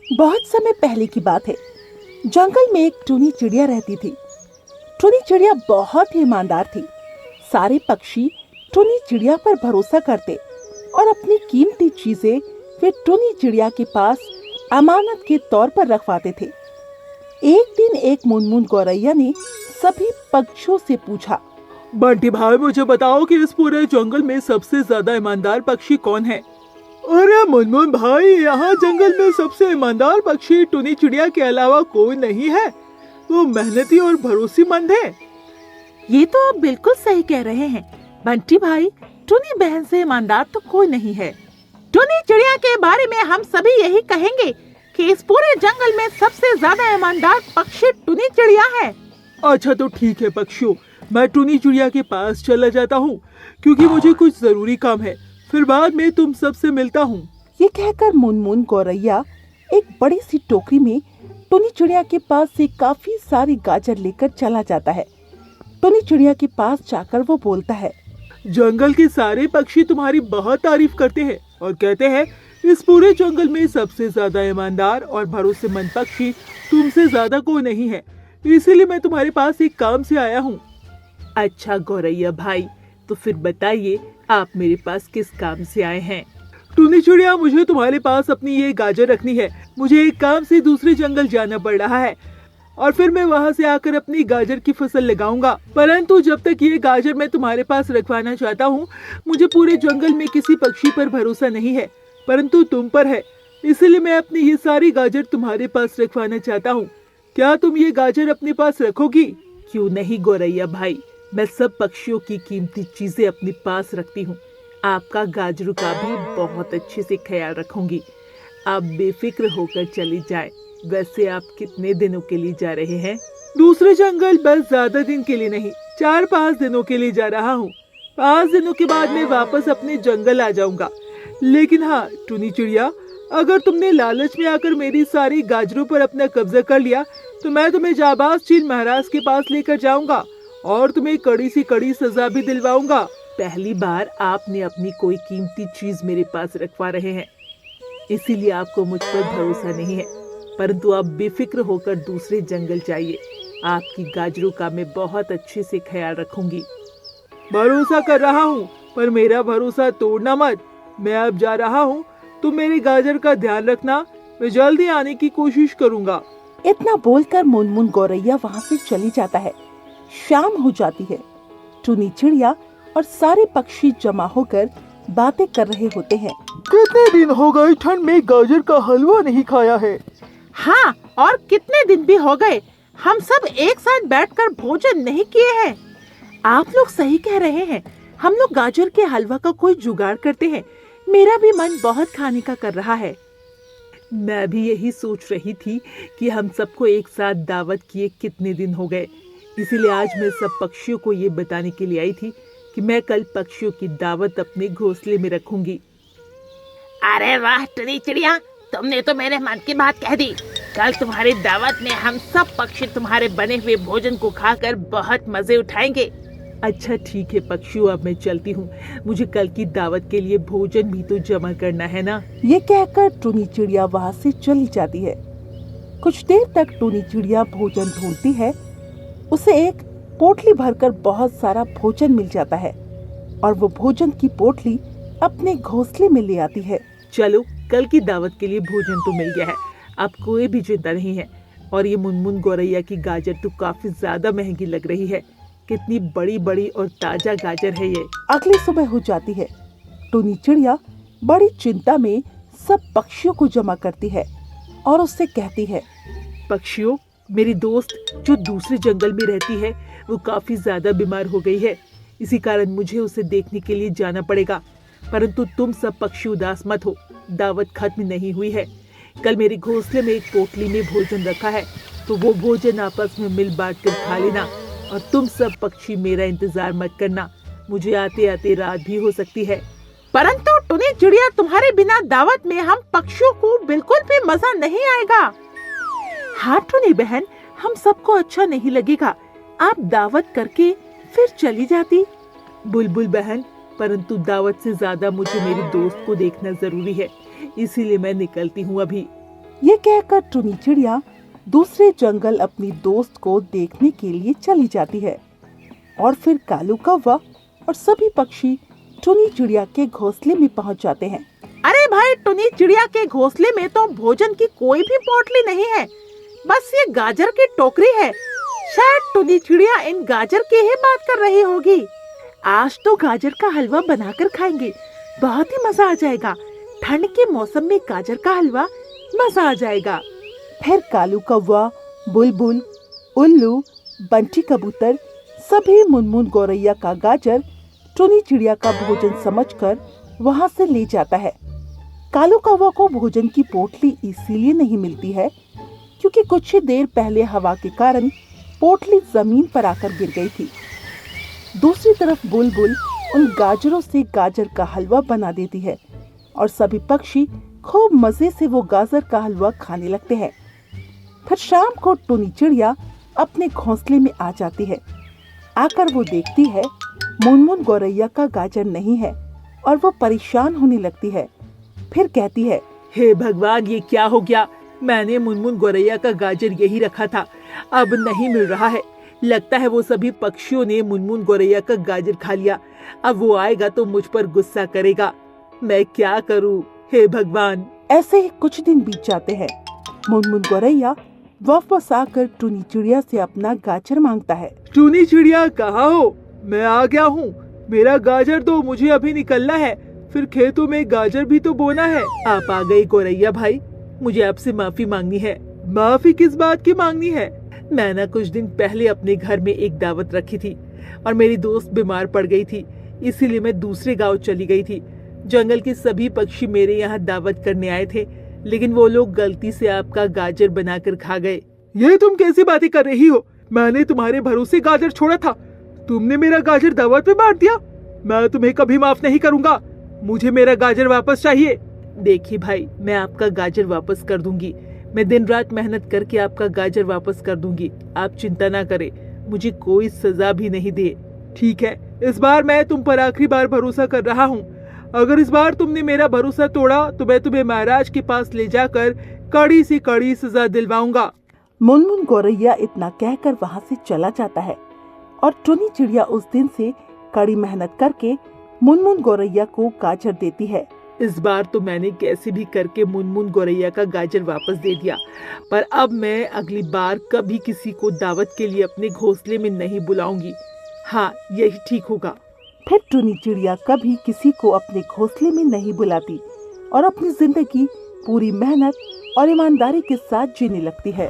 बहुत समय पहले की बात है। जंगल में एक टूनी चिड़िया रहती थी। टूनी चिड़िया बहुत ही ईमानदार थी। सारे पक्षी टूनी चिड़िया पर भरोसा करते और अपनी कीमती चीजें वे टूनी चिड़िया के पास अमानत के तौर पर रखवाते थे। एक दिन एक मुनमुन गौरैया ने सभी पक्षियों से पूछा, बंटी भाई, मुझे बताओ कि इस पूरे जंगल में सबसे ज्यादा ईमानदार पक्षी कौन है? अरे मुनमुन भाई, यहाँ जंगल में सबसे ईमानदार पक्षी टूनी चिड़िया के अलावा कोई नहीं है। वो मेहनती और भरोसेमंद है। ये तो आप बिल्कुल सही कह रहे हैं बंटी भाई। टूनी बहन से ईमानदार तो कोई नहीं है। टूनी चिड़िया के बारे में हम सभी यही कहेंगे कि इस पूरे जंगल में सबसे ज्यादा ईमानदार पक्षी टूनी चिड़िया है। अच्छा तो ठीक है पक्षियों, मैं टूनी चिड़िया के पास चला जाता हूँ क्योंकि मुझे कुछ जरूरी काम है। फिर बाद में तुम सबसे मिलता हूँ। ये कहकर मुनमुन गौरैया एक बड़ी सी टोकरी में टूनी चिड़िया के पास से काफी सारी गाजर लेकर चला जाता है। टूनी चिड़िया के पास जाकर वो बोलता है, जंगल के सारे पक्षी तुम्हारी बहुत तारीफ करते हैं और कहते हैं इस पूरे जंगल में सबसे ज्यादा ईमानदार और भरोसेमंद पक्षी तुमसे ज्यादा कोई नहीं है। इसीलिए मैं तुम्हारे पास एक काम से आया हूँ। अच्छा गौरैया भाई, तो फिर बताइए आप मेरे पास किस काम से आए हैं? टूनी चिड़िया, मुझे तुम्हारे पास अपनी ये गाजर रखनी है। मुझे एक काम से दूसरे जंगल जाना पड़ रहा है और फिर मैं वहाँ से आकर अपनी गाजर की फसल लगाऊंगा। परंतु जब तक ये गाजर मैं तुम्हारे पास रखवाना चाहता हूँ, मुझे पूरे जंगल में किसी पक्षी पर भरोसा नहीं है, परंतु तुम पर है। इसलिए मैं अपनी ये सारी गाजर तुम्हारे पास रखवाना चाहता हूँ। क्या तुम ये गाजर अपने पास रखोगी? क्यों नहीं गौरैया भाई, मैं सब पक्षियों की कीमती चीजें अपने पास रखती हूँ। आपका गाजरों का भी बहुत अच्छे से ख्याल रखूंगी। आप बेफिक्र होकर चली जाएं। वैसे आप कितने दिनों के लिए जा रहे हैं? दूसरे जंगल बस ज्यादा दिन के लिए नहीं, 4-5 दिनों के लिए जा रहा हूँ। 5 दिनों के बाद मैं वापस अपने जंगल आ जाऊंगा। लेकिन हाँ टूनी चिड़िया, अगर तुमने लालच में आकर मेरी सारी गाजरों पर अपना कब्जा कर लिया तो मैं तुम्हें जाबाज चील महाराज के पास लेकर जाऊंगा और तुम्हें कड़ी से कड़ी सजा भी दिलवाऊंगा। पहली बार आपने अपनी कोई कीमती चीज मेरे पास रखवा रहे हैं, इसीलिए आपको मुझ पर भरोसा नहीं है। परंतु आप बेफिक्र होकर दूसरे जंगल जाइए। आपकी गाजरों का मैं बहुत अच्छे से ख्याल रखूंगी। भरोसा कर रहा हूँ, पर मेरा भरोसा तोड़ना मत। मैं अब जा रहा हूँ, तुम मेरी गाजर का ध्यान रखना। मैं जल्दी आने की कोशिश करूँगा। इतना बोलकर मुनमुन गौरैया वहाँ से चली जाता है। शाम हो जाती है। टूनी चिड़िया और सारे पक्षी जमा होकर बातें कर रहे होते हैं। कितने दिन हो गए ठंड में गाजर का हलवा नहीं खाया है। हाँ, और कितने दिन भी हो गए हम सब एक साथ बैठकर भोजन नहीं किए हैं। आप लोग सही कह रहे हैं, हम लोग गाजर के हलवा का कोई जुगाड़ करते हैं। मेरा भी मन बहुत खाने का कर रहा है। मैं भी यही सोच रही थी कि हम सबको एक साथ दावत किए कितने दिन हो गए। इसीलिए आज मैं सब पक्षियों को ये बताने के लिए आई थी कि मैं कल पक्षियों की दावत अपने घोंसले में रखूंगी। अरे वाह टूनी चिड़िया, तुमने तो मेरे मन की बात कह दी। कल तुम्हारी दावत में हम सब पक्षी तुम्हारे बने हुए भोजन को खाकर बहुत मजे उठाएंगे। अच्छा ठीक है पक्षियों, अब मैं चलती हूँ। मुझे कल की दावत के लिए भोजन भी तो जमा करना है ना। ये कहकर टूनी चिड़िया वहाँ से चली जाती है। कुछ देर तक टूनी चिड़िया भोजन ढूंढती है। उसे एक पोटली भरकर बहुत सारा भोजन मिल जाता है और वो भोजन की पोटली अपने घोंसले में ले आती है। चलो, कल की दावत के लिए भोजन तो मिल गया है, अब कोई भी चिंता नहीं है। और ये मुनमुन गौरैया की गाजर तो काफी ज्यादा महंगी लग रही है। कितनी बड़ी बड़ी और ताजा गाजर है ये। अगली सुबह हो जाती है। टूनी चिड़िया बड़ी चिंता में सब पक्षियों को जमा करती है और उससे कहती है, पक्षियों, मेरी दोस्त जो दूसरे जंगल में रहती है वो काफी ज्यादा बीमार हो गई है। इसी कारण मुझे उसे देखने के लिए जाना पड़ेगा। परंतु तुम सब पक्षी उदास मत हो, दावत खत्म नहीं हुई है। कल मेरे घोंसले में एक पोटली में भोजन रखा है, तो वो भोजन आपस में मिल बांट कर खा लेना। और तुम सब पक्षी मेरा इंतजार मत करना, मुझे आते आते रात भी हो सकती है। परंतु टूनी चिड़िया, तुम्हारे बिना दावत में हम पक्षियों को बिल्कुल भी मजा नहीं आएगा। हाँ टूनी बहन, हम सबको अच्छा नहीं लगेगा। आप दावत करके फिर चली जाती। बुलबुल बहन, परंतु दावत से ज्यादा मुझे मेरी दोस्त को देखना जरूरी है, इसीलिए मैं निकलती हूँ अभी। ये कहकर टुनी चिड़िया दूसरे जंगल अपनी दोस्त को देखने के लिए चली जाती है और फिर कालू कौवा और सभी पक्षी टुनी चिड़िया के घोंसले में पहुंच जाते हैं। अरे भाई, टुनी चिड़िया के घोंसले में तो भोजन की कोई भी पोटली नहीं है, बस ये गाजर की टोकरी है। शायद टुनी चिड़िया इन गाजर की ही बात कर रही होगी। आज तो गाजर का हलवा बनाकर खाएंगे, बहुत ही मजा आ जाएगा। ठंड के मौसम में गाजर का हलवा, मजा आ जाएगा। फिर कालू कौवा, बुलबुल, उल्लू, बंटी कबूतर सभी मुनमुन गौरैया का गाजर टुनी चिड़िया का भोजन समझकर वहां से ले जाता है। कालू कौवा को भोजन की पोटली इसीलिए नहीं मिलती है क्योंकि कुछ ही देर पहले हवा के कारण पोटली जमीन पर आकर गिर गई थी। दूसरी तरफ बुलबुल उन गाजरों से गाजर का हलवा बना देती है और सभी पक्षी खूब मजे से वो गाजर का हलवा खाने लगते हैं। फिर शाम को टुनी चिड़िया अपने घोंसले में आ जाती है। आकर वो देखती है मुनमुन गौरैया का गाजर नहीं है और वो परेशान होने लगती है। फिर कहती है, हे भगवान, ये क्या हो गया? मैंने मुनमुन गौरैया का गाजर यही रखा था, अब नहीं मिल रहा है। लगता है वो सभी पक्षियों ने मुनमुन गौरैया का गाजर खा लिया। अब वो आएगा तो मुझ पर गुस्सा करेगा। मैं क्या करूं? हे भगवान। ऐसे ही कुछ दिन बीत जाते हैं। मुनमुन गौरैया वापस आकर टुनी चिड़िया से अपना गाजर मांगता है। टुनी चिड़िया, कहाँ हो? मैं आ गया हूँ। मेरा गाजर दो, मुझे अभी निकलना है, फिर खेतों में गाजर भी तो बोना है। आप आ गए गौरैया भाई, मुझे आपसे माफी मांगनी है। माफी किस बात की मांगनी है? मैं ना कुछ दिन पहले अपने घर में एक दावत रखी थी और मेरी दोस्त बीमार पड़ गई थी, इसीलिए मैं दूसरे गांव चली गई थी। जंगल के सभी पक्षी मेरे यहाँ दावत करने आए थे, लेकिन वो लोग गलती से आपका गाजर बनाकर खा गए। ये तुम कैसी बातें कर रही हो? मैंने तुम्हारे भरोसे गाजर छोड़ा था, तुमने मेरा गाजर दावत में बांट दिया। मैं तुम्हें कभी माफ नहीं करूंगा, मुझे मेरा गाजर वापस चाहिए। देखिए भाई, मैं आपका गाजर वापस कर दूंगी। मैं दिन रात मेहनत करके आपका गाजर वापस कर दूंगी, आप चिंता ना करें। मुझे कोई सजा भी नहीं दे। ठीक है, इस बार मैं तुम पर आखिरी बार भरोसा कर रहा हूँ। अगर इस बार तुमने मेरा भरोसा तोड़ा तो मैं तुम्हें महाराज के पास ले जाकर कड़ी से कड़ी सजा दिलवाऊंगा। मुनमुन गौरैया इतना कहकर वहाँ से चला जाता है और टुनी चिड़िया उस दिन से कड़ी मेहनत करके मुनमुन गौरैया को गाजर देती है। इस बार तो मैंने कैसे भी करके मुनमुन गौरैया का गाजर वापस दे दिया, पर अब मैं अगली बार कभी किसी को दावत के लिए अपने घोंसले में नहीं बुलाऊंगी। हाँ, यही ठीक होगा। फिर टुनी चिड़िया कभी किसी को अपने घोंसले में नहीं बुलाती और अपनी जिंदगी पूरी मेहनत और ईमानदारी के साथ जीने लगती है।